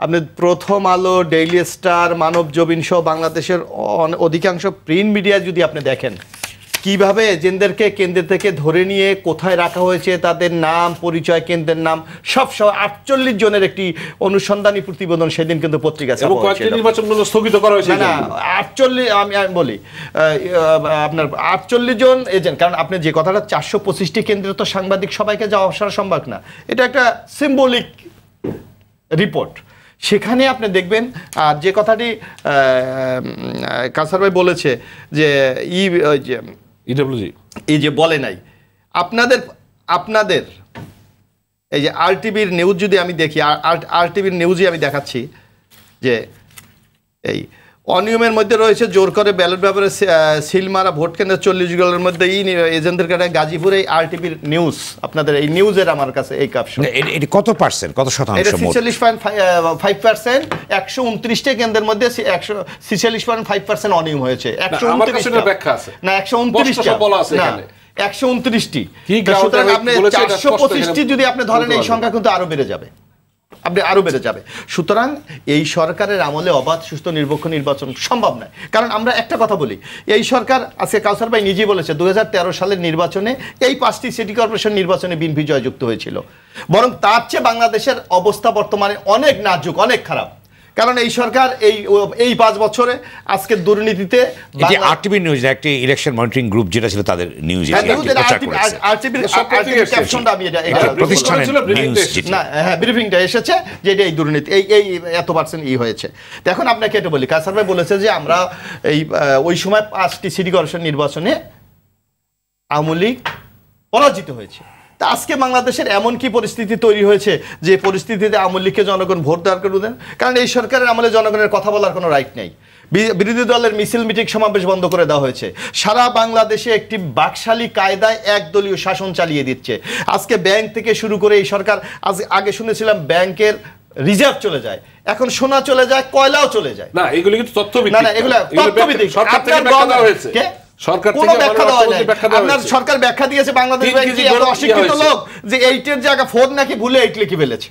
আপনার প্রথম আলো, ডেইলি স্টার, মানবজমিন সহ বাংলাদেশের অধিকাংশ প্রিন্ট মিডিয়া যদি আপনি দেখেন কিভাবে এজেন্টদেরকে কেন্দ্র থেকে ধরে নিয়ে কোথায় রাখা হয়েছে, তাদের নাম, পরিচয়, কেন্দ্রের নাম সব 48 জনের একটি অনুসন্ধানী প্রতিবেদন সেদিন কিন্তু পত্রিকা নির্বাচনগুলো স্থগিত করা হয়েছে। না 48 আমি বলি আপনার 48 জন এজেন্ট, কারণ আপনি যে কথাটা 425টি কেন্দ্রে তো সাংবাদিক সবাইকে যাওয়া আসা সম্ভব না, এটা একটা সিম্বলিক রিপোর্ট। সেখানে আপনি দেখবেন আর যে কথাটি কাসার ভাই বলেছে যে এই যে বলে নাই আপনাদের এই যে আরটিভির নিউজ যদি আমি দেখি, আরটিভির নিউজই আমি দেখাচ্ছি যে এই অনিয়মের মধ্যে রয়েছে জোর করে ব্যালট ব্যাপারে সিল মারা ভোট কেন্দ্রের 40 গলের মধ্যে এজেন্টদের কাছে গাজীপুরে আরটিভির নিউজ, আপনাদের এই নিউজের আমার কাছে এই ক্যাপশন এটি কত পার্সেন্ট, কত শতাংশ? এটা 46.5%। 129টি কেন্দ্রের মধ্যে 46.5% অনিয়ম হয়েছে। 129টা ব্যাখ্যা আছে না, 129টা বলা আছে এখানে, 129টি। সুতরাং আপনি 425টি যদি আপনি ধরেন, এই সংখ্যা কিন্তু আরো বেড়ে যাবে, সুতরাং এই সরকারের আমলে অবাধ, সুস্থ, নিরপেক্ষ নির্বাচন সম্ভব নয়। কারণ আমরা একটা কথা বলি, এই সরকার আজকে কাউসার ভাই নিজেই বলেছে 2013 সালের নির্বাচনে এই 5টি সিটি কর্পোরেশন নির্বাচনে বিএনপি জয়যুক্ত হয়েছিল, বরং তার চেয়ে বাংলাদেশের অবস্থা বর্তমানে অনেক নাজুক, অনেক খারাপ। কারণ এই সরকার এই 5 বছরে আজকে দুর্নীতিতে আরটিভি নিউজ একটি ইলেকশন মনিটরিং গ্রুপ যেটা ছিল তাদের নিউজ ব্রিফিংটা এসেছে যে এটা এই দুর্নীতি এই এত পার্সেন্ট হয়েছে। এখন আপনাকে এটা বলি, কাসার ভাই বলেছে যে আমরা ওই সময় 5টি সিটি কর্পোরেশন নির্বাচনে আওয়ামী লীগ পরাজিত হয়েছে। তা আজকে বাংলাদেশের এমন কি পরিস্থিতি তৈরি হয়েছে যে পরিস্থিতিতে আওয়ামী লীগকে জনগণ ভোট দেওয়ার করে দেন? কারণ এই সরকারের আমলে জনগণের কথা বলার কোনো রাইট নেই। বিরোধী দলের মিছিল মিটিং সমাবেশ বন্ধ করে দেওয়া হয়েছে। সারা বাংলাদেশে একটি বাকশালী কায়দায় একদলীয় শাসন চালিয়ে দিচ্ছে। আজকে ব্যাংক থেকে শুরু করে এই সরকার, আগে শুনেছিলাম ব্যাংকের রিজার্ভ চলে যায়, এখন সোনা চলে যায়, কয়লাও চলে যায়। না, এগুলো কিন্তু তথ্যভিত্তিক না, এগুলো তথ্যভিত্তিক। সরকার ব্যাখ্যা দিয়েছে বাংলাদেশ ব্যাংক এত অশিক্ষিত লোক যে 8-এর জায়গা 4 নাকি ভুলে 8 লিখে ফেলেছে।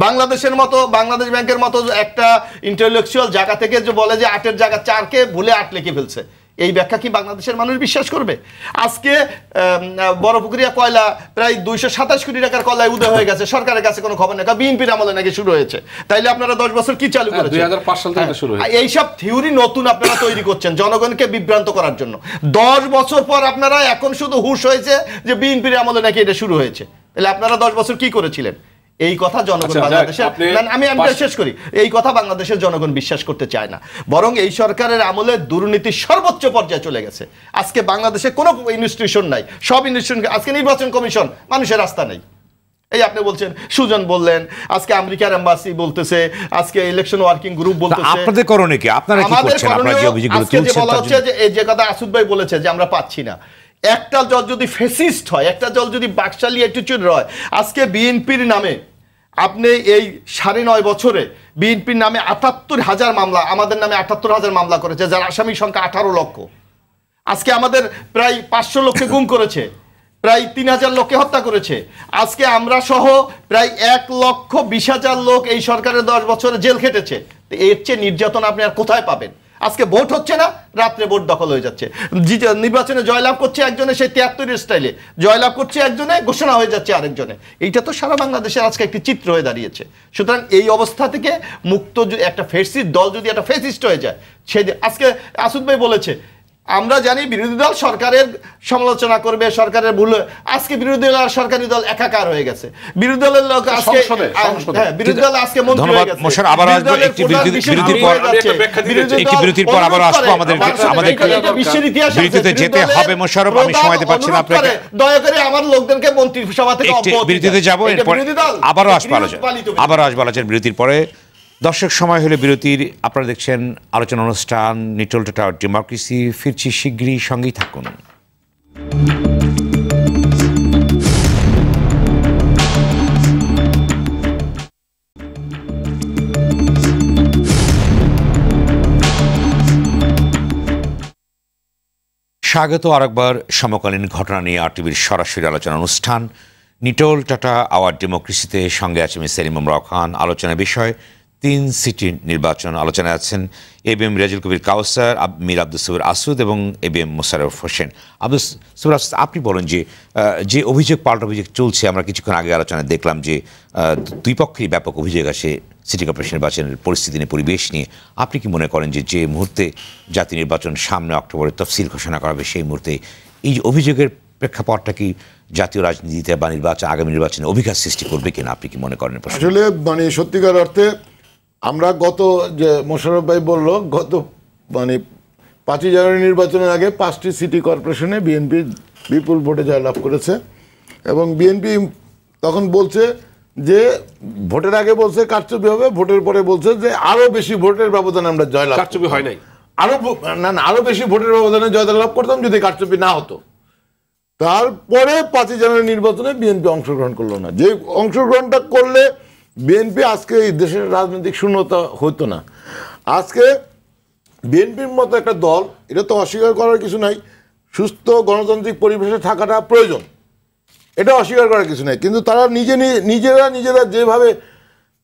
বাংলাদেশ ব্যাংকের মতো একটা ইন্টেলেকচুয়াল জায়গা থেকে যে বলে যে 8-এর জায়গা 4-কে ভুলে 8 লিখে ফেলছে, এই ব্যাখ্যা কি বাংলাদেশের মানুষ বিশ্বাস করবে? আজকে বড়পুকুরিয়া কয়লা প্রায় 227 কোটি টাকার কয়লায় উদয় হয়ে গেছে, সরকারের কাছে কোনো খবর নেই, বিএনপির আমলে নাকি শুরু হয়েছে। তাইলে আপনারা 10 বছর কি চালু করেছেন? 2005 সাল থেকে শুরু হয়েছে। এইসব থিওরি নতুন আপনারা তৈরি করছেন জনগণকে বিভ্রান্ত করার জন্য। 10 বছর পর আপনারা এখন শুধু হুঁশ হয়েছে যে বিএনপির আমলে নাকি এটা শুরু হয়েছে। তাহলে আপনারা 10 বছর কি করেছিলেন? এই কথা জনগণ বাংলাদেশের, আমি শেষ করি, এই কথা বাংলাদেশের জনগণ বিশ্বাস করতে চায় না। বরং এই সরকারের আমলে দুর্নীতির সর্বোচ্চ পর্যায়ে চলে গেছে। আজকে বাংলাদেশে কোনো ইনস্টিটিউশন নাই, সব ইনস্টিটিউশন, আজকে নির্বাচন কমিশন, মানুষের রাস্তা নেই। এই আপনি বলছেন, সুজন বললেন, আজকে আমেরিকার এম্বাসি বলতেছে, আজকে ইলেকশন ওয়ার্কিং গ্রুপ বলতেছে। আপনাদের করণীয় কি? আপনারা কি করছেন? আপনারা যে অভিযোগগুলো তুলছেন, বলা হচ্ছে যে কথা আসুদ ভাই বলেছে যে আমরা পাচ্ছি না। একটা দল যদি ফেসিস্ট হয়, একটা দল যদি বাকশালী অ্যাটিটিউড হয়, আজকে বিএনপির নামে আপনি এই 9.5 বছরে বিএনপির নামে 78,000 মামলা, আমাদের নামে 78,000 মামলা করেছে, যার আসামির সংখ্যা 18 লক্ষ। আজকে আমাদের প্রায় 500 লোককে গুম করেছে, প্রায় 3,000 লোককে হত্যা করেছে। আজকে আমরা সহ প্রায় 1,20,000 লোক এই সরকারের 10 বছরে জেল খেটেছে। এর চেয়ে নির্যাতন আপনি আর কোথায় পাবেন? আজকে ভোট হচ্ছে না, রাত্রে ভোট দখল হয়ে যাচ্ছে। নির্বাচনে জয়লাভ করছে একজনে, সেই 73 স্টাইলে জয়লাভ করছে একজনে, ঘোষণা হয়ে যাচ্ছে আরেকজনে। এইটা তো সারা বাংলাদেশের আজকে একটি চিত্র হয়ে দাঁড়িয়েছে। সুতরাং এই অবস্থা থেকে মুক্ত একটা ফেসিস্ট দল যদি একটা ফেসিস্ট হয়ে যায়, সেই আজকে আসুদ ভাই বলেছে আমরা জানি বিরোধী দল সরকারের সমালোচনা করবে, সরকারের ভুল। আজকে বিরোধী দল আর সরকারি দল একাকার হয়ে গেছে। বিরোধী দলের লোক আজকে বিরোধী দল আজকে মন্ত্রী হয়ে গেছে। মোশাররফ, আবার আসবো একটি বিরতির পর আবার আসবো। আমাদের বিশ্বের ইতিহাসে বিরতিতে যেতে হবে মোশাররফ, আমি সময় দিতে পারছি না আপনাকে। দয়া করে আমার লোকদেরকে মন্ত্রিসভা থেকে বিরতিতে যাবো, এরপর আবারও আসবো আলোচনা বিরতির পরে। দর্শক, সময় হলে বিরতির। আপনারা দেখছেন আলোচনা অনুষ্ঠান নিটল টু টাওয়ার ডেমোক্রেসি। ফিরছি শীঘ্রই, সঙ্গেই থাকুন। স্বাগত আরেকবার সমকালীন ঘটনা নিয়ে আরটিভির সরাসরি আলোচনা অনুষ্ঠান নিটল টাটা আওয়ার ডেমোক্রেসিতে। সঙ্গে আছে আমি সেলিম আমরাও খান। আলোচনার বিষয় 3 সিটির নির্বাচন। আলোচনায় আছেন এবিএম রেজুল কবির কাউসার, মীর আব্দুল সবির আসুদ এবং এবিএম মোশাররফ হোসেন। আব্দুল সবির আসুদ, আপনি বলেন যে অভিযোগ পাল্টা অভিযোগ চলছে। আমরা কিছুক্ষণ আগে আলোচনায় দেখলাম যে দুই পক্ষেরই ব্যাপক অভিযোগ আসে সিটি কর্পোরেশন নির্বাচনের পরিস্থিতি নিয়ে, পরিবেশ নিয়ে। আপনি কি মনে করেন যে মুহূর্তে জাতীয় নির্বাচন সামনে অক্টোবরে তফসিল ঘোষণা করা হবে, সেই মুহূর্তে এই অভিযোগের প্রেক্ষাপটটা কি জাতীয় রাজনীতিতে বা আগামী নির্বাচনে অভিঘাত সৃষ্টি করবে কিনা, আপনি কি মনে করেন? আসলে সত্যিকার অর্থে আমরা গত যে মোশাররফ ভাই বলল, গত 5ই জানুয়ারি নির্বাচনের আগে 5টি সিটি কর্পোরেশনে বিএনপি বিপুল ভোটে জয়লাভ করেছে। এবং বিএনপি তখন বলছে যে ভোটের আগে বলছে কারচুপি হবে, ভোটের পরে বলছে যে আরো বেশি ভোটের ব্যবধানে আমরা জয়লাভ। কারচুপি হয় নাই, আরো বেশি ভোটের ব্যবধানে জয়লাভ করতাম যদি কারচুপি না হতো। তারপরে 5ই জানুয়ারি নির্বাচনে বিএনপি অংশগ্রহণ করলো না। যে অংশগ্রহণটা করলে বিএনপি আজকে এই দেশের রাজনৈতিক শূন্যতা হতো না। আজকে বিএনপির মতো একটা দল, এটা তো অস্বীকার করার কিছু নাই, সুস্থ গণতান্ত্রিক পরিবেশে থাকাটা প্রয়োজন, এটা অস্বীকার করার কিছু নাই। কিন্তু তারা নিজেরা যেভাবে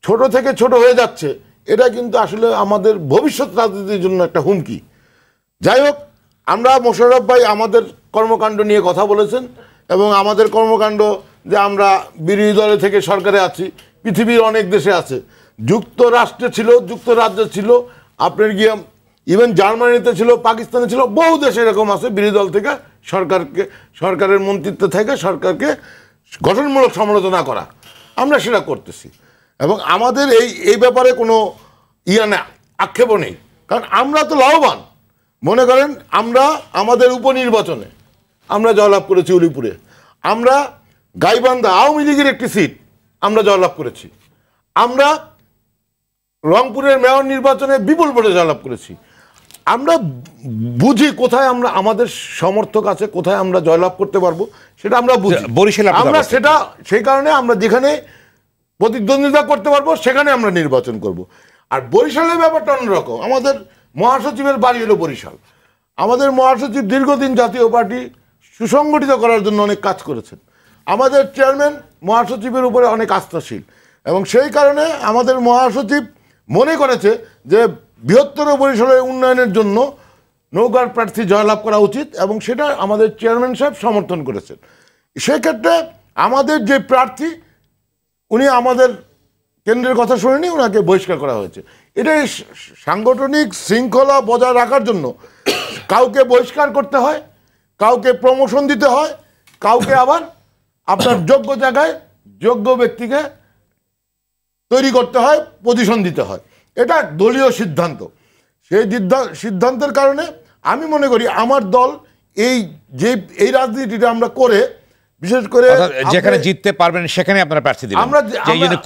ছোট থেকে ছোট হয়ে যাচ্ছে, এটা কিন্তু আসলে আমাদের ভবিষ্যৎ রাজনীতির জন্য একটা হুমকি। যাই হোক, আমরা মোশাররফ ভাই আমাদের কর্মকাণ্ড নিয়ে কথা বলেছেন এবং আমাদের কর্মকাণ্ড যে আমরা বিরোধী দলে থেকে সরকারে আছি, পৃথিবীর অনেক দেশে আছে। যুক্তরাষ্ট্রে ছিল, যুক্তরাজ্যে ছিল, আপনার গিয়ে ইভেন জার্মানিতে ছিল, পাকিস্তানে ছিল, বহু দেশে এরকম আছে বিরোধী দল থেকে সরকারের মন্ত্রিত্ব থেকে সরকারকে গঠনমূলক সমালোচনা করা। আমরা সেটা করতেছি এবং আমাদের এই ব্যাপারে কোনো আক্ষেপও নেই, কারণ আমরা তো লাভবান। মনে করেন আমরা আমাদের উপনির্বাচনে আমরা জয়লাভ করেছি উলিপুরে, আমরা গাইবান্ধা আওয়ামী লীগের একটি সিট আমরা জয়লাভ করেছি, আমরা রংপুরের মেয়র নির্বাচনে বিপুল ভোটে জয়লাভ করেছি। আমরা বুঝি কোথায় আমরা আমাদের সমর্থক আছে, কোথায় আমরা জয়লাভ করতে পারবো, সেটা আমরা বুঝি। আমরা সেটা সেই কারণে আমরা যেখানে প্রতিদ্বন্দ্বিতা করতে পারবো সেখানে আমরা নির্বাচন করব। আর বরিশালের ব্যাপারটা অন্যরকম। আমাদের মহাসচিবের বাড়ি হলো বরিশাল। আমাদের মহাসচিব দীর্ঘদিন জাতীয় পার্টি সুসংগঠিত করার জন্য অনেক কাজ করেছেন। আমাদের চেয়ারম্যান মহাসচিবের উপরে অনেক আস্থাশীল এবং সেই কারণে আমাদের মহাসচিব মনে করেছে যে বৃহত্তর বরিশালের উন্নয়নের জন্য নৌকার প্রার্থী জয়লাভ করা উচিত এবং সেটা আমাদের চেয়ারম্যান সাহেব সমর্থন করেছেন। সেক্ষেত্রে আমাদের যে প্রার্থী, উনি আমাদের কেন্দ্রের কথা শুনেনি, ওনাকে বহিষ্কার করা হয়েছে। এটাই সাংগঠনিক শৃঙ্খলা বজায় রাখার জন্য কাউকে বহিষ্কার করতে হয়, কাউকে প্রমোশন দিতে হয়, কাউকে আবার আপনার যোগ্য জায়গায় যোগ্য ব্যক্তিকে তৈরি করতে হয়, পজিশন দিতে হয়। এটা দলীয় সিদ্ধান্ত। সেই সিদ্ধান্তের কারণে আমি মনে করি আমার দল এই রাজনীতিটা আমরা করে, বিশেষ করে যেখানে জিততে পারবেন সেখানে আপনারা প্রার্থী দিবেন। আমরা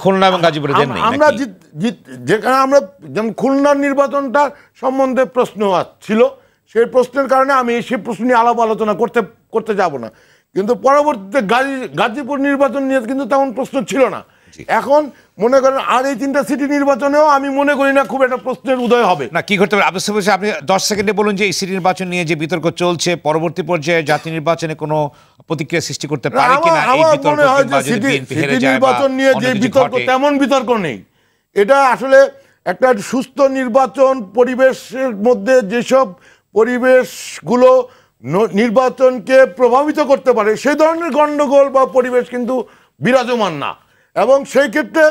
খুলনা এবং গাজীপুরে দেন নাই, আমরা যেখানে আমরা যেমন খুলনার নির্বাচনটা সম্বন্ধে প্রশ্ন ছিল, সেই প্রশ্নের কারণে আমি সেই প্রশ্ন নিয়ে আলাপ আলোচনা করতে যাব না। কিন্তু পরবর্তীতে গাজীপুর নির্বাচন নিয়ে কিন্তু তেমন প্রশ্ন ছিল না। এখন মনে করেন আর এই 3টা সিটি নির্বাচনেও আমি মনে করি না খুব একটা প্রশ্নের উদয় হবে না। কি করতে হবে আপনি 10 সেকেন্ডে বলুন যে এই সিটি নির্বাচন নিয়ে যে বিতর্ক চলছে, পরবর্তী পর্যায়ে জাতীয় নির্বাচনে কোনো প্রতিক্রিয়া সৃষ্টি করতে পারে কিনা এই বিতর্ক? সিটি নির্বাচন নিয়ে যে বিতর্ক, তেমন বিতর্ক নেই। এটা আসলে একটা সুস্থ নির্বাচন পরিবেশের মধ্যে যেসব পরিবেশগুলো নির্বাচনকে প্রভাবিত করতে পারে সেই ধরনের গণ্ডগোল বা পরিবেশ কিন্তু বিরাজমান না। এবং সেই ক্ষেত্রে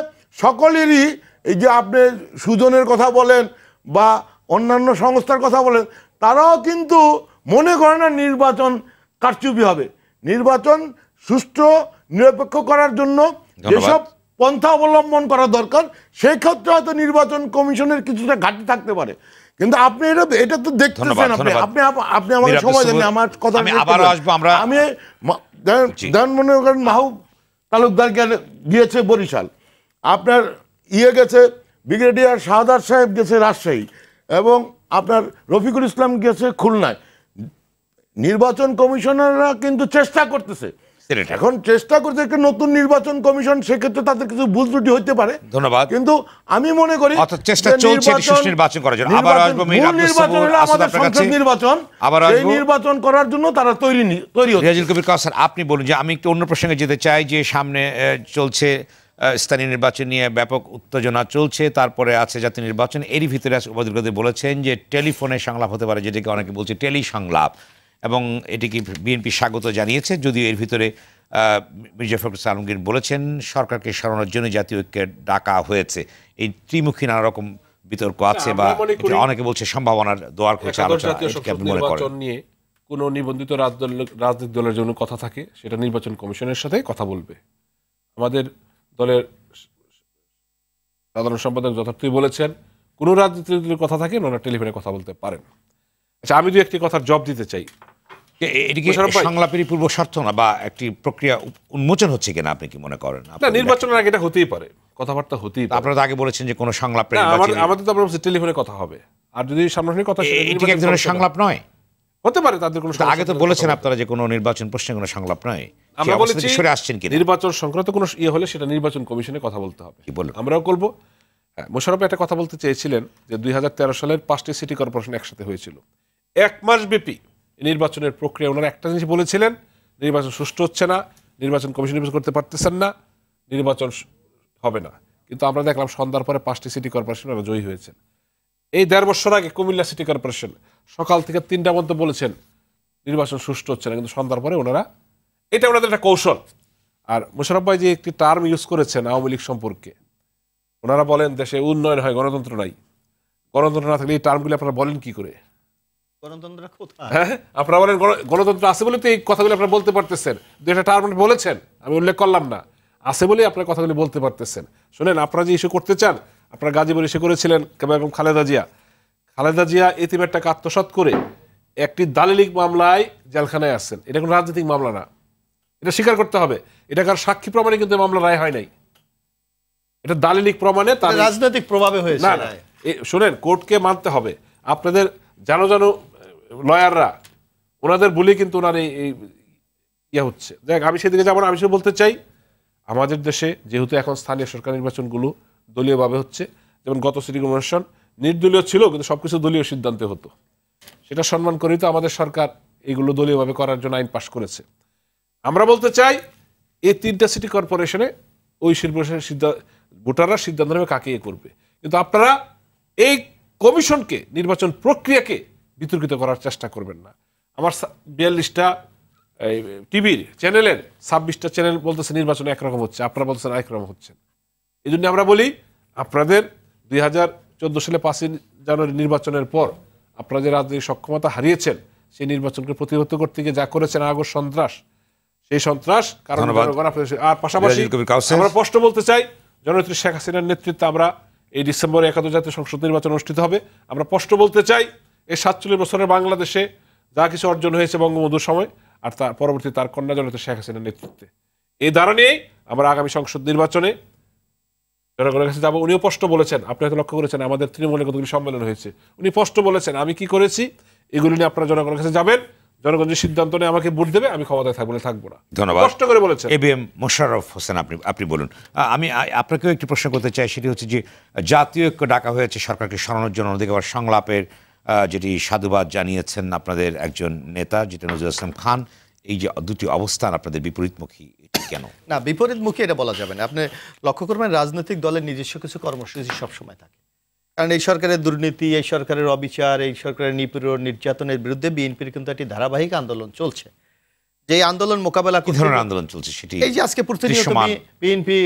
সকলেরই, এই যে আপনি সুজনের কথা বলেন বা অন্যান্য সংস্থার কথা বলেন, তারাও কিন্তু মনে করে না নির্বাচন কারচুপি হবে। নির্বাচন সুষ্ঠু নিরপেক্ষ করার জন্য যেসব পন্থা অবলম্বন করা দরকার সেই ক্ষেত্রে হয়তো নির্বাচন কমিশনের কিছুটা ঘাটতি থাকতে পারে, কিন্তু আপনি এটা তো দেখতেছেন। আপনি আমাকে সময় দেন, আমার কথা আমি মনে করেন মাহবুব তালুকদার গিয়েছে বরিশাল, আপনার গেছে ব্রিগেডিয়ার শাহাদাত সাহেব গেছে রাজশাহী, এবং আপনার রফিকুল ইসলাম গেছে খুলনায়। নির্বাচন কমিশনাররা কিন্তু চেষ্টা করতেছে, এখন চেষ্টা করতে একটা নতুন নির্বাচন কমিশন, সেক্ষেত্রে তাদের কিছু ভুল ত্রুটি হইতে পারে। ধন্যবাদ। কিন্তু আমি মনে করি চেষ্টা চলছে নির্বাচন করার জন্য। আবার আসবো আমাদের সংসদ নির্বাচন, এই নির্বাচন করার জন্য তারা তৈরি হচ্ছে। রিয়াজুল কবির কাউসার, আপনি বলুন যে আমি একটু অন্য প্রসঙ্গে যেতে চাই, যে সামনে চলছে স্থানীয় নির্বাচন নিয়ে ব্যাপক উত্তেজনা চলছে, তারপরে আছে জাতীয় নির্বাচন। এরই ভিতরে ওবায়দুল কাদের বলেছেন যে টেলিফোনে সংলাপ হতে পারে, যেটাকে অনেকে বলছে টেলি সংলাপ, এবং এটিকে বিএনপি স্বাগত জানিয়েছে। যদিও এর ভিতরে মির্জা ফখরুল ইসলাম আলমগীর বলেছেন সরকারকে সরানোর জন্য জাতীয় ঐক্যের ডাকা হয়েছে। এই ত্রিমুখী নানা রকম বিতর্ক আছে, বা অনেকে বলছে সম্ভাবনার দোয়ার করছে আলোচনা নিয়ে কোনো নিবন্ধিত রাজনৈতিক দলের জন্য কথা থাকে, সেটা নির্বাচন কমিশনের সাথে কথা বলবে। আমাদের দলের সাধারণ সম্পাদক যথার্থই বলেছেন, কোনো রাজনৈতিক দলের কথা থাকে ওনারা টেলিফোনে কথা বলতে পারেন। আচ্ছা, আমি দু একটি কথার জবাব দিতে চাই। এটিকে সংলাপেরই পূর্ব শর্ত না, বা একটি প্রক্রিয়া উন্মোচন হচ্ছে কিনা আপনি কি মনে করেন? না, নির্বাচনের আগে এটা হতেই পারে, কথাবার্তা হতেই পারে। আপনারা তো আগে বলেছেন যে কোনো সংলাপে আমাদের তো আমরা টেলিফোনে কথা হবে, আর যদি সামনাসামনি কথা, এটি এক ধরনের সংলাপ নয়? হতে পারে, তাদের কোনো আগে তো বলেছেন আপনারা যে কোনো নির্বাচন প্রশ্নে কোনো সংলাপ নয়। আমরা বলেছি সরে আসছেন কি নির্বাচন সংক্রান্ত কোনো হলে সেটা নির্বাচন কমিশনে কথা বলতে হবে, কি বলবো আমরাও করবো। হ্যাঁ, মোশাররফ একটা কথা বলতে চেয়েছিলেন যে 2013 সালের 5টি সিটি কর্পোরেশন একসাথে হয়েছিল, 1 মাস ব্যাপী নির্বাচনের প্রক্রিয়া। ওনারা একটা জিনিস বলেছিলেন, নির্বাচন সুষ্ঠু হচ্ছে না, নির্বাচন কমিশন নির্বাচন করতে পারতেছেন না, নির্বাচন হবে না। কিন্তু আমরা দেখলাম সন্ধ্যার পরে 5টি সিটি কর্পোরেশন ওরা জয়ী হয়েছেন। এই 1.5 বছর আগে কুমিল্লা সিটি কর্পোরেশন সকাল থেকে 3টা পর্যন্ত বলেছেন নির্বাচন সুষ্ঠু হচ্ছে না, কিন্তু সন্ধ্যার পরে ওনারা, এটা ওনাদের একটা কৌশল। আর মোশাররফ ভাই যে একটি টার্ম ইউজ করেছেন আওয়ামী লীগ সম্পর্কে, ওনারা বলেন দেশে উন্নয়ন হয়, গণতন্ত্র নাই। গণতন্ত্র না থাকলে এই টার্মগুলি আপনারা বলেন কি করে? গণতন্ত্র কোথায়? হ্যাঁ, আপনারা বলেন গণতন্ত্র আছে বলে তো এই কথাগুলি আপনারা বলতে পারতেছেন। দুইটা টার্ম বলেছেন, আমি উল্লেখ করলাম না, আছে বলেই আপনারা কথাগুলি বলতে পারতেছেন। শোনেন, আপনারা যে ইস্যু করতে চান, আপনারা গাজীপুর ইস্যু করেছিলেন বেগম খালেদা জিয়া এতিমের টাকা আত্মসাৎ করে একটি দালিলিক মামলায় জেলখানায় আসছেন। এটা কোনো রাজনৈতিক মামলা না, এটা স্বীকার করতে হবে। এটাকার সাক্ষী প্রমাণে কিন্তু মামলা রায় হয় নাই, এটা দালিলিক প্রমাণে তার রাজনৈতিক প্রভাবে হয়েছে। না, শোনেন, কোর্টকে মানতে হবে। আপনাদের জানো লয়াররা, ওনাদের বলি কিন্তু ওনার এই হচ্ছে। দেখ, আমি সেদিকে যাবো না, আমি সে বলতে চাই, আমাদের দেশে যেহেতু এখন স্থানীয় সরকার নির্বাচনগুলো দলীয়ভাবে হচ্ছে, যেমন গত সিটি কর্পোরেশন নির্দলীয় ছিল, কিন্তু সবকিছু দলীয় সিদ্ধান্তে হতো, সেটা সম্মান করেই তো আমাদের সরকার এগুলো দলীয়ভাবে করার জন্য আইন পাশ করেছে। আমরা বলতে চাই, এই 3টা সিটি কর্পোরেশনে ওই ভোটাররা সিদ্ধান্ত নেবে কাকে করবে, কিন্তু আপনারা এই কমিশনকে, নির্বাচন প্রক্রিয়াকে বিতর্কিত করার চেষ্টা করবেন না। আমার 42টা টিভির চ্যানেলের 26টা চ্যানেল বলতেছে নির্বাচন একরকম হচ্ছে, আপনারা বলতেছেন একরকম হচ্ছে। এই জন্য আমরা বলি, আপনাদের 2014 সালে 5 জানুয়ারি নির্বাচনের পর আপনারা যে রাজনৈতিক সক্ষমতা হারিয়েছেন, সেই নির্বাচনকে প্রতিহত করতে গিয়ে যা করেছেন আগর সন্ত্রাস, সেই সন্ত্রাস কারণ। আর পাশাপাশি আমরা স্পষ্ট বলতে চাই, জননেত্রী শেখ হাসিনার নেতৃত্বে আমরা এই ডিসেম্বরে 71 জাতীয় সংসদ নির্বাচন অনুষ্ঠিত হবে। আমরা স্পষ্ট বলতে চাই, এই 47 বছরের বাংলাদেশে যা কিছু অর্জন হয়েছে বঙ্গবন্ধুর সময়, আর তার পরবর্তী তার কন্যা জননেত্রী শেখ হাসিনার নেতৃত্বে, এই ধারা নিয়েই আমরা আগামী সংসদ নির্বাচনে জনগণের কাছে যাবো। উনিও স্পষ্ট বলেছেন, আপনি হয়তো লক্ষ্য করেছেন, আমাদের তৃণমূলের কতগুলি সম্মেলন হয়েছে, উনি স্পষ্ট বলেছেন আমি কি করেছি, এগুলি নিয়ে আপনারা জনগণের কাছে যাবেন, জনগণ যে সিদ্ধান্ত নিয়ে আমাকে ভোট দেবে, আমি ক্ষমতায় থাকবো না থাকবো না। ধন্যবাদ। স্পষ্ট করে বলেছেন এবিএম মোশাররফ হোসেন, আপনি বলুন। আমি আপনাকেও একটি প্রশ্ন করতে চাই, সেটি হচ্ছে যে জাতীয় ঐক্য ডাকা হয়েছে সরকারকে সরানোর জন্য, অন্যদিকে আবার সংলাপের যেটি সাধুবাদ জানিয়েছেন আপনাদের একজন নেতা, যেটা নজরুল ইসলাম খান। এই যে দুটি অবস্থান আপনাদের বিপরীতমুখী, এটি কেন? না, বিপরীতমুখী এটা বলা যাবে না। আপনি লক্ষ্য করবেন, রাজনৈতিক দলের নিজস্ব কিছু কর্মসূচি সবসময় থাকে, কারণ এই সরকারের দুর্নীতি, এই সরকারের অবিচার, এই সরকারের নিপীড়ন নির্যাতনের বিরুদ্ধে বিএনপির কিন্তু একটি ধারাবাহিক আন্দোলন চলছে। যে আন্দোলন মোকাবেলা করতে, ধরনের আন্দোলন চলছে সেটি এই যে আজকে প্রতিনিয়ত বিএনপি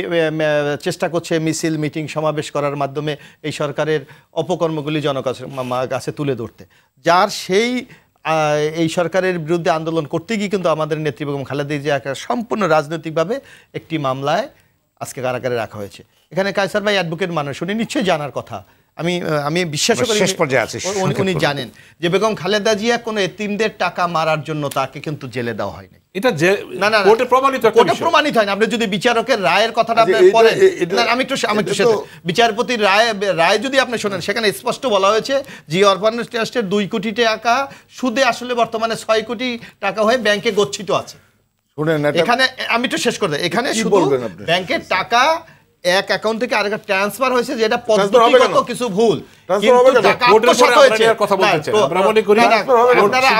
চেষ্টা করছে মিছিল, মিটিং, সমাবেশ করার মাধ্যমে এই সরকারের অপকর্মগুলি জনগণের কাছে তুলে ধরতে, যার সেই এই সরকারের বিরুদ্ধে আন্দোলন করতে গিয়ে কিন্তু আমাদের নেত্রী বেগম খালেদা জিয়াকে সম্পূর্ণ রাজনৈতিকভাবে একটি মামলায় আজকে কারাগারে রাখা হয়েছে। এখানে কায়সার ভাই অ্যাডভোকেট মানুষ, উনি নিশ্চয়ই জানার কথা, আমি বিশ্বাস করি উনি জানেন যে বেগম খালেদা জিয়া কোনো এতিমদের টাকা মারার জন্য তাকে কিন্তু জেলে দেওয়া হয়নি। এটা না না কোর্টে প্রমাণিত, কোর্টে প্রমাণিত হয় না। আপনি যদি বিচারকের রায়ের কথাটা আপনি পড়েন, আমি একটু বিচারপতির রায় যদি আপনি শোনেন, সেখানে স্পষ্ট বলা হয়েছে যে অরফানেজ ট্রাস্টের 2 কোটি টাকা সুদে আসলে বর্তমানে 6 কোটি টাকা হয়ে ব্যাংকে গচ্ছিত আছে। এখানে আমি একটু শেষ করে দেই, এখানে শুধু ব্যাংকের টাকা এক অ্যাকাউন্ট থেকে আরেকটা ট্রান্সফার হয়েছে, যেটা পদ্ধতিগত কিছু ভুল, কিন্তু টাকা আত্মসাৎ হয়েছে।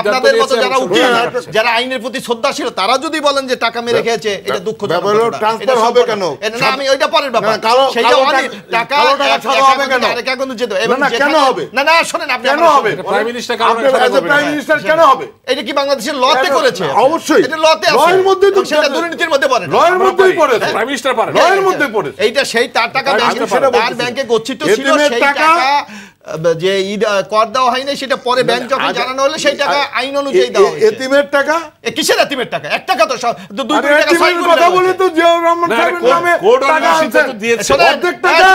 আপনাদের মতো যারা উকিল, যারা আইনের প্রতি শ্রদ্ধাশীল, তারা যদি বলেন যে টাকা মেরে খেয়েছে, এটা দুঃখজনক। ট্রান্সফার হবে কেন? না, আমি ওইটা পরের ব্যাপার। সেইটা টাকা হবে কেন? অ্যাকাউন্টে যেতে এবং কেন হবে? না না শুনেন, আপনি কেন হবে? প্রাইম মিনিস্টার প্রাইম মিনিস্টার কেন হবে? এটা কি বাংলাদেশের লতে করেছে? অবশ্যই এটা লতে আছে, লয়ের মধ্যে তো সেটা দুর্নীতির মধ্যে পড়ে, লয়ের মধ্যেই পড়ে, প্রাইম মিনিস্টার পারে, লয়ের মধ্যে পড়ে। এইটা সেই তার টাকা ব্যাংকে গচ্ছিত ছিল, সেই টাকা যে কর দেওয়া হয়নি, সেটা পরে ব্যাংক যখন জানানো হলো সেই টাকা আইন অনুযায়ী দেওয়া হয়েছে। এতিমের টাকা? কিসের এতিমের টাকা? 1 টাকা তো 2 কোটি টাকা 6 কোটি কথা বলে তো জিয়াউর রহমান সাহেবের নামে টাকা সিদ্ধান্ত দিয়েছে, অর্ধেক টাকা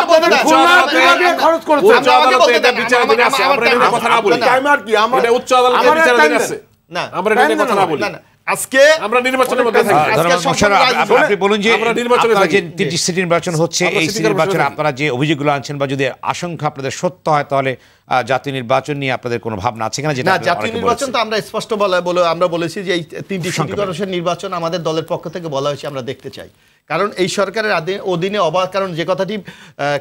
আপনাদের খুলনা বিভাগে খরচ করেছে। উচ্চ আদালতে এটা বিচারাধীন আছে, আমরা এটা কথা না বলি। টাইমার কি আমার এটা উচ্চ আদালতে বিচারাধীন আছে, না আমরা এটা কথা না বলি। আজকে আমরা নির্বাচনের মধ্যে থাকি। আপনি বলুন যে আমরা নির্বাচনে আপনারা যে 3টি সিটি নির্বাচন হচ্ছে, এই সিটি নির্বাচনে আপনারা যে অভিযোগগুলো আনছেন বা যদি আশঙ্কা আপনাদের সত্য হয়, তাহলে জাতীয় নির্বাচন নিয়ে আপনাদের কোনো ভাবনা আছে কিনা? যেটা না, জাতীয় নির্বাচন তো আমরা স্পষ্ট বলে আমরা বলেছি যে এই 3টি সিটি কর্পোরেশন নির্বাচন আমাদের দলের পক্ষ থেকে বলা হয়েছে আমরা দেখতে চাই। কারণ এই সরকারের অধীনে অবাধ, কারণ যে কথাটি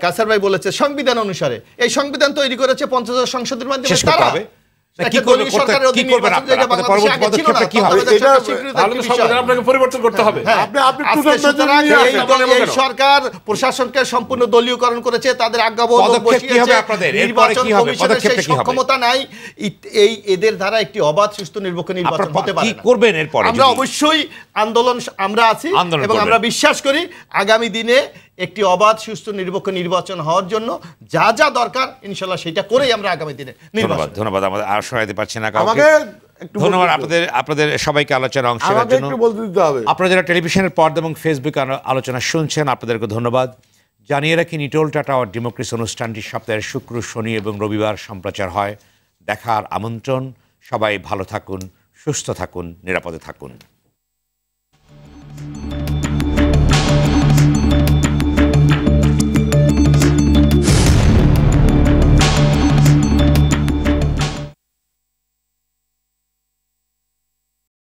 কায়সার ভাই বলেছে সংবিধান অনুসারে, এই সংবিধান তৈরি করেছে 50 সংসদের মাধ্যমে। তারা পরিবর্তন করতে হবে। সরকার প্রশাসনকে সম্পূর্ণ দলীয়করণ করেছে, তাদের সক্ষমতা নাই। এদের দ্বারা একটি অবাধ সুষ্ঠ নিরপেক্ষ নির্বাচন হতে পারে না। আমরা অবশ্যই আন্দোলন, আমরা আছি এবং আমরা বিশ্বাস করি আগামী দিনে একটি অবাধ সুষ্ঠ নিরপেক্ষ নির্বাচন হওয়ার জন্য যা যা দরকার ইনশাআল্লাহ সেটা করেই আমরা আগামী দিনে নির্বাচন। ধন্যবাদ। আমাদের আর শোনাতে পারছি না কাউকে। ধন্যবাদ আপনাদের সবাইকে আলোচনায় অংশ নেওয়ার জন্য। আপনারা যারা টেলিভিশনের পর্দা এবং ফেসবুকে আলোচনা শুনছেন, আপনাদেরকে ধন্যবাদ জানিয়ে রাখি। নিটোল টাটা ও ডেমোক্রেসি অনুষ্ঠানটি সপ্তাহের শুক্র, শনি এবং রবিবার সম্প্রচার হয়। দেখার আমন্ত্রণ। সবাই ভালো থাকুন, সুস্থ থাকুন, নিরাপদে থাকুন।